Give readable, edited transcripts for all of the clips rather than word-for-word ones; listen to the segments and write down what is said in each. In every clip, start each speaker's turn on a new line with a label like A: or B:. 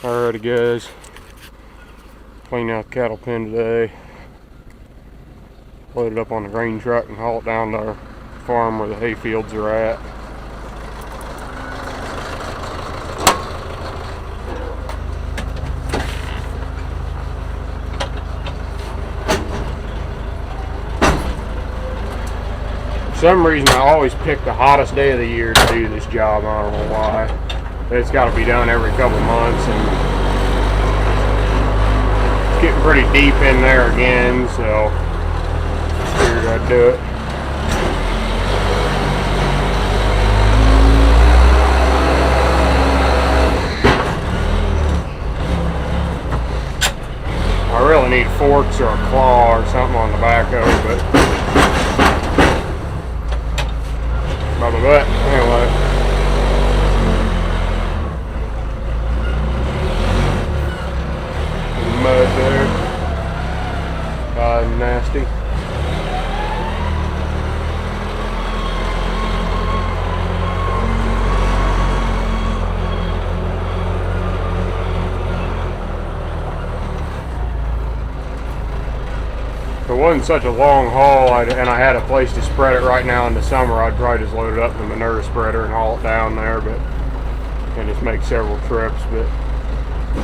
A: Alrighty guys, clean out the cattle pen today, load it up on the grain truck and haul it down to our farm where the hay fields are at. For some reason I always pick the hottest day of the year to do this job. I don't know why. But it's got to be done every couple months, and it's getting pretty deep in there again, so figured I'd do it. I really need forks or a claw or something on the back of it, but anyway. Mud there, nasty. If it wasn't such a long haul and I had a place to spread it right now in the summer, I'd probably just load it up in the manure spreader and haul it down there, and just make several trips. But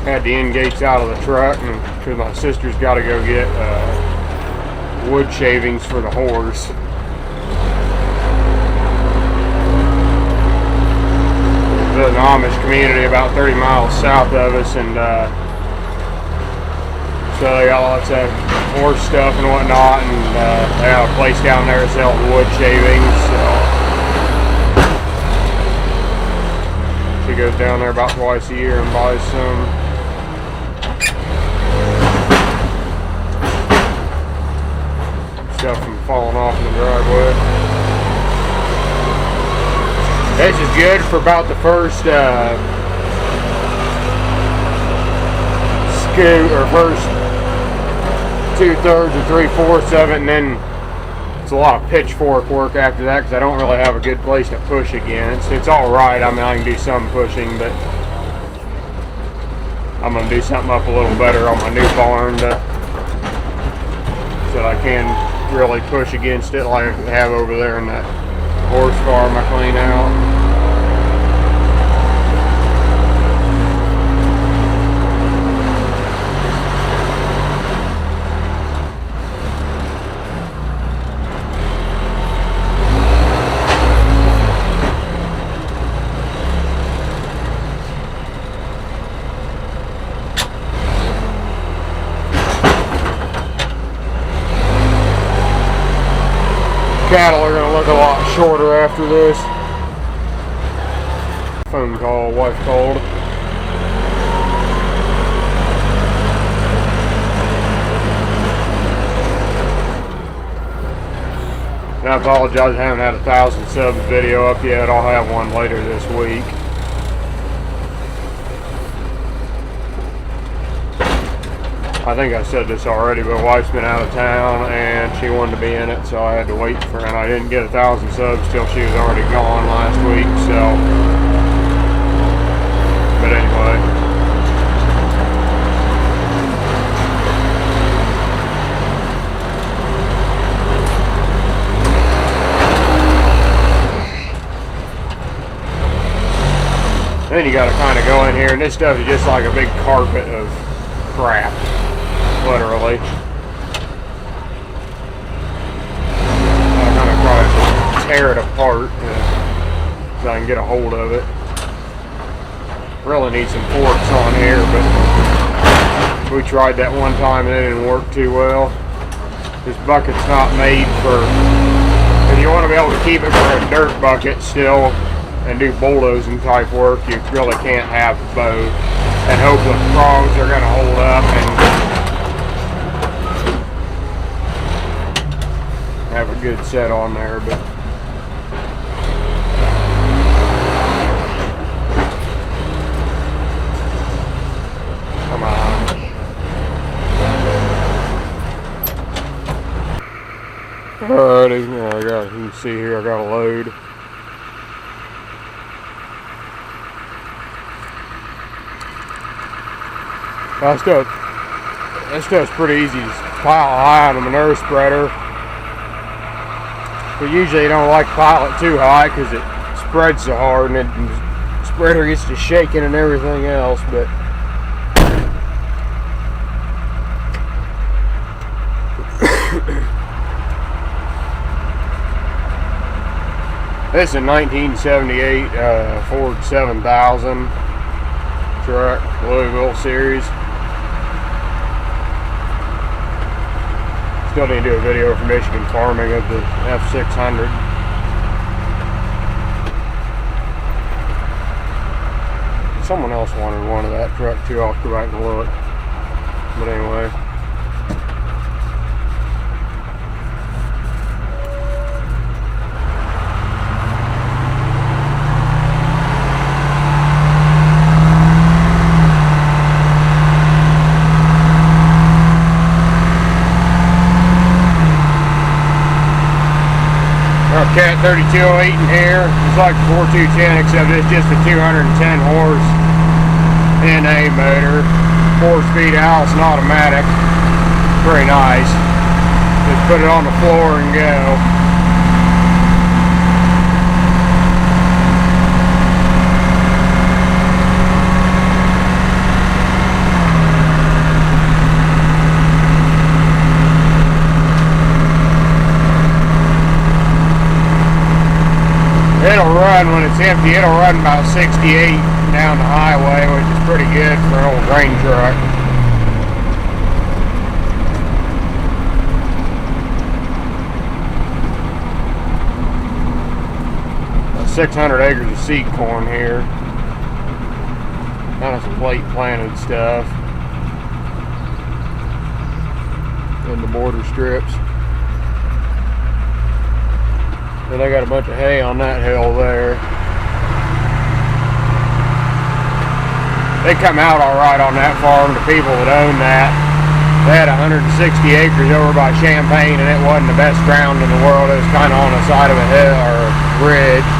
A: had the end gates out of the truck, and because my sister's got to go get wood shavings for the horse. There's an Amish community about 30 miles south of us, and so they got lots of horse stuff and whatnot, and they have a place down there selling wood shavings, so she goes down there about twice a year and buys some. Stuff from falling off in the driveway. This is good for about the first scoot, or first 2/3 or 3/4 of it, and then it's a lot of pitchfork work after that because I don't really have a good place to push against. It's alright, I mean I can do some pushing, but I'm going to do something up a little better on my new barn so that I can really push against it like I have over there in that horse farm I clean out. Cattle are going to look a lot shorter after this. Phone call, wife called. And I apologize, I haven't had 1,000 subs video up yet. I'll have one later this week. I think I said this already, but wife's been out of town and she wanted to be in it, so I had to wait for her. And I didn't get 1,000 subs till she was already gone last week, so. But anyway. Then you gotta kind of go in here, and this stuff is just like a big carpet of crap. Literally. I kind of try to tear it apart so I can get a hold of it. Really need some forks on here, but we tried that one time and it didn't work too well. This bucket's not made for, if you want to be able to keep it for a dirt bucket still and do bulldozing type work, you really can't have both and hope the prongs are going to hold up and have a good set on there, but come on. Alrighty, you can see here I got a load. That stuff's pretty easy to pile high on a manure spreader. But usually you don't like to pile it too high because it spreads so hard and the spreader gets to shaking and everything else. But this is a 1978 Ford 7000 truck, Louisville series. Still need to do a video for Michigan farming of the F600. Someone else wanted one of that truck too. I'll go back and look. But anyway. Cat 3208 in here. It's like the 4210 except it's just a 210 horse NA motor. 4-speed Allison automatic. Very nice. Just put it on the floor and go. It'll run when it's empty. It'll run about 68 down the highway, which is pretty good for an old grain truck. About 600 acres of seed corn here. Kind of some plate planted stuff in the border strips. And I got a bunch of hay on that hill there. They come out all right on that farm, the people that own that. They had 160 acres over by Champaign, and it wasn't the best ground in the world. It was kind of on the side of a hill or a ridge.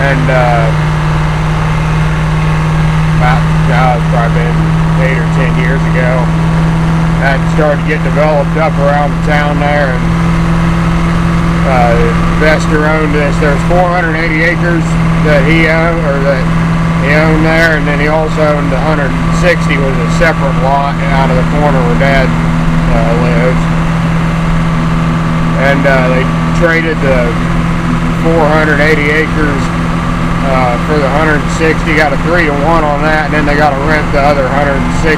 A: And it's probably been 8 or 10 years ago. That started to get developed up around the town there, and Vester owned this. There's 480 acres that he owned, or that he owned there, and then he also owned 160 was a separate lot out of the corner where Dad lives. And they traded the 480 acres for the 160. Got a 3-to-1 on that, and then they got to rent the other 160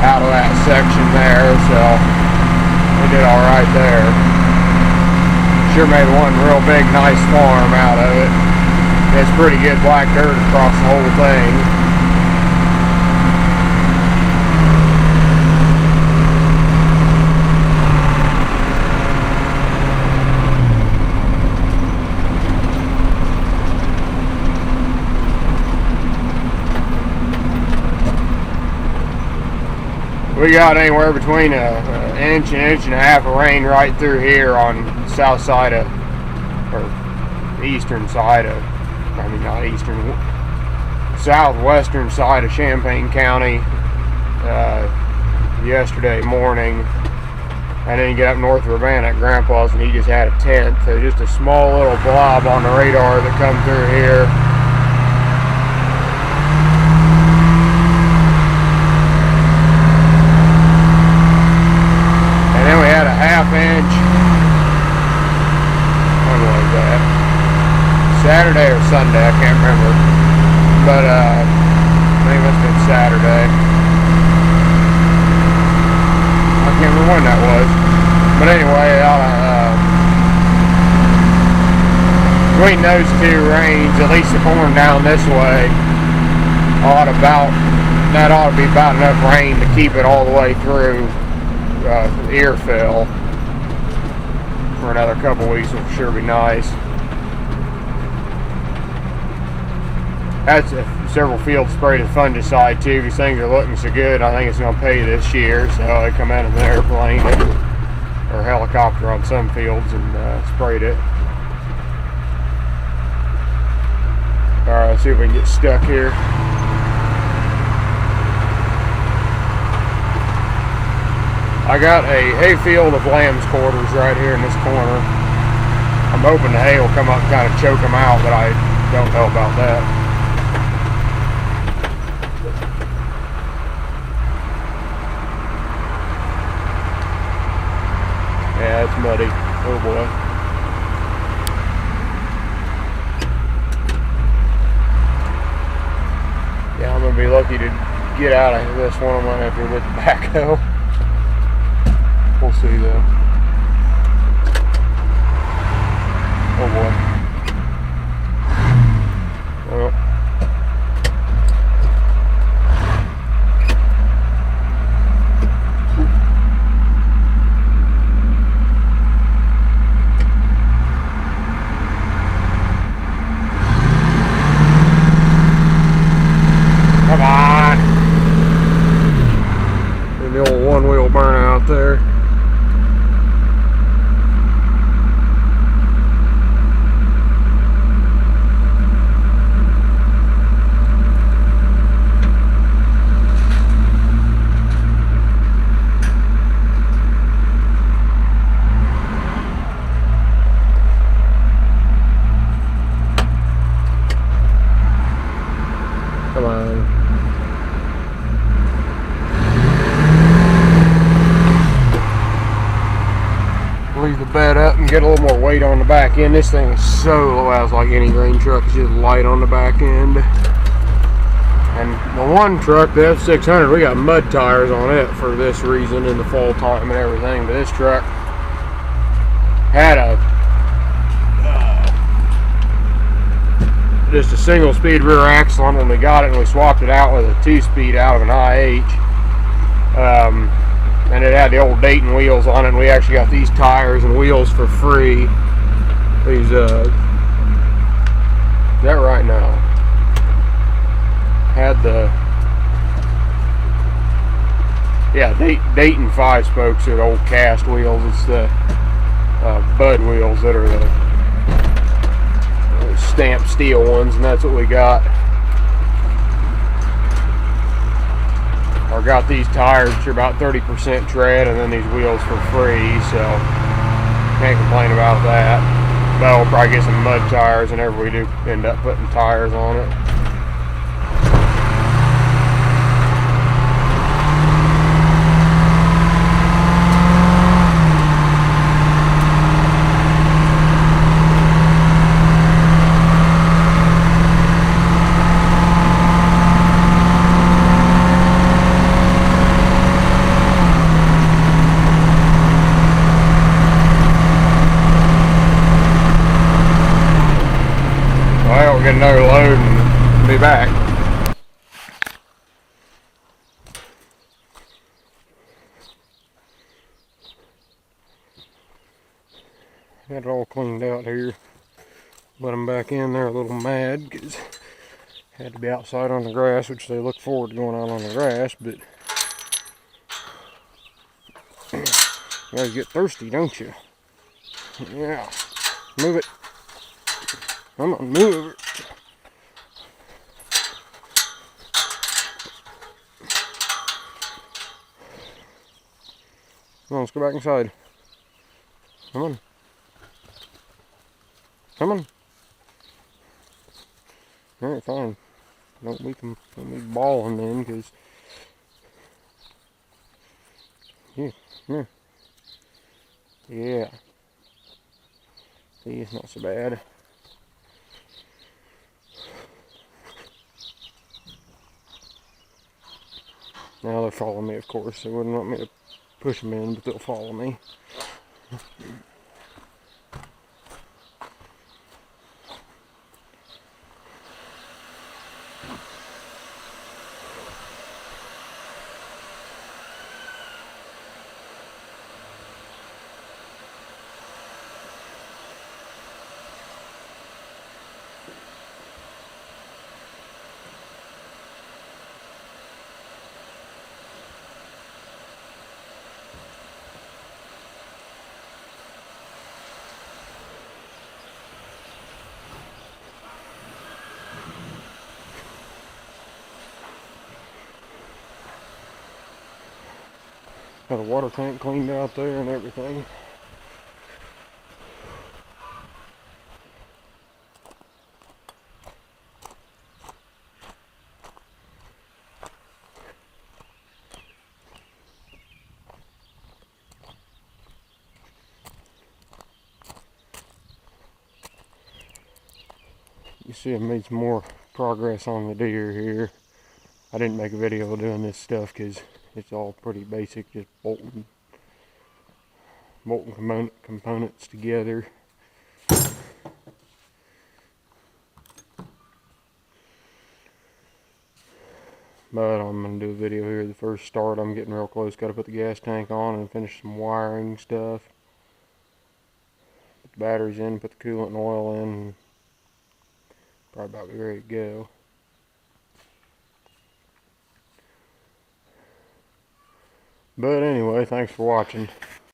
A: out of that section there. So they did all right there. Sure made one real big nice farm out of it. It's pretty good black dirt across the whole thing. We got anywhere between an inch and a half of rain right through here on the south side of, or eastern side of, I mean not eastern, southwestern side of Champaign County yesterday morning. And then you get up north of Urbana at Grandpa's and he just had a tent. So just a small little blob on the radar that come through here. And then we had a half inch. When was that? Saturday or Sunday, I can't remember. But I think it must have been Saturday. I can't remember when that was. But anyway, between those two rains, at least the corn down this way, that ought to be about enough rain to keep it all the way through ear fill for another couple weeks. Will sure be nice. That's several fields sprayed with fungicide too, because things are looking so good. I think it's going to pay this year, so they come out in an airplane or helicopter on some fields and sprayed it. Alright, let's see if we can get stuck here. I got a hay field of lamb's quarters right here in this corner. I'm hoping the hay will come up and kind of choke them out, but I don't know about that. Yeah, it's muddy. Oh boy. Yeah, I'm gonna be lucky to get out of this one. I might have to with the backhoe. We'll see though. Oh boy. Well. Come on. And the old one wheel burnout there. Come on. Leave the bed up and get a little more weight on the back end. This thing is so low, it's like any grain truck. It's just light on the back end. And the one truck, the F600, we got mud tires on it for this reason in the fall time and everything. But this truck had a just a single speed rear axle on when we got it, and we swapped it out with a 2-speed out of an IH. And it had the old Dayton wheels on it, and we actually got these tires and wheels for free. These, is that right now? Had the, yeah, Dayton 5-spokes are the old cast wheels. It's the Bud wheels that are the stamped steel ones, and that's what we got. Or got these tires which are about 30% tread, and then these wheels for free, so can't complain about that. But we'll probably get some mud tires whenever we do end up putting tires on it. Well, we'll get another load and be back. Got it all cleaned out here. Let them back in. They're a little mad because had to be outside on the grass, which they look forward to going out on the grass, but you guys get thirsty, don't you? Yeah. Move it. Come on, move it. Come on, let's go back inside. Come on. Come on. Alright, fine. Don't be balling then, because yeah, yeah. Yeah. See, it's not so bad. Now they're following me, of course. They wouldn't want me to push them in, but they'll follow me. Got the water tank cleaned out there and everything. You see I made some more progress on the deer here. I didn't make a video doing this stuff because it's all pretty basic, just bolting components together. But I'm going to do a video here, the first start. I'm getting real close. Got to put the gas tank on and finish some wiring stuff. Put the batteries in, put the coolant and oil in. And probably about be ready to go. But anyway, thanks for watching.